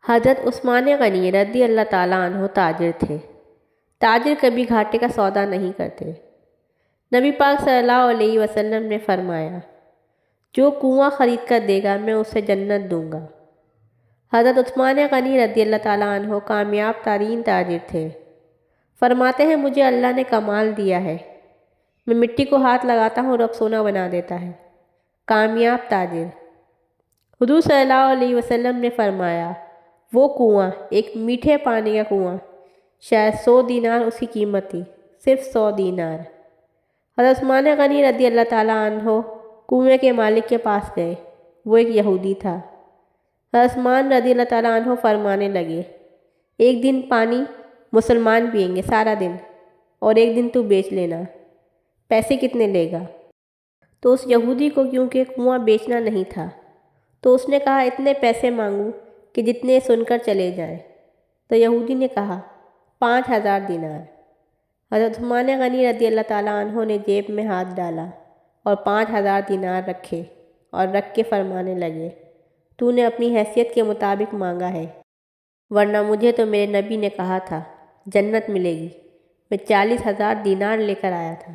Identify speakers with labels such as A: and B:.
A: حضرت عثمان غنی رضی اللہ تعالیٰ عنہ تاجر تھے۔ تاجر کبھی گھاٹے کا سودا نہیں کرتے۔ نبی پاک صلی اللہ علیہ وسلم نے فرمایا، جو کنواں خرید کر دے گا میں اسے جنت دوں گا۔ حضرت عثمان غنی رضی اللہ تعالیٰ عنہ کامیاب ترین تاجر تھے۔ فرماتے ہیں، مجھے اللہ نے کمال دیا ہے، میں مٹی کو ہاتھ لگاتا ہوں رب سونا بنا دیتا ہے۔ کامیاب تاجر۔ حضور صلی اللہ علیہ وسلم نے فرمایا، وہ کنواں، ایک میٹھے پانی کا کنواں، شاید 100 دینار اس کی قیمت تھی، صرف 100 دینار۔ حضرت عثمان غنی رضی اللہ تعالیٰ عنہ کنویں کے مالک کے پاس گئے، وہ ایک یہودی تھا۔ حضرت عثمان رضی اللہ تعالیٰ عنہ فرمانے لگے، ایک دن پانی مسلمان پئیں گے سارا دن، اور ایک دن تو بیچ لینا، پیسے کتنے لے گا؟ تو اس یہودی کو کیونکہ کنواں بیچنا نہیں تھا تو اس نے کہا، اتنے پیسے مانگوں کہ جتنے سن کر چلے جائیں۔ تو یہودی نے کہا، 5000 دینار۔ حضرت عثمان غنی رضی اللہ تعالیٰ عنہ نے جیب میں ہاتھ ڈالا اور 5000 دینار رکھے اور رکھ کے فرمانے لگے، تو نے اپنی حیثیت کے مطابق مانگا ہے، ورنہ مجھے تو میرے نبی نے کہا تھا جنت ملے گی، میں 40,000 دینار لے کر آیا تھا۔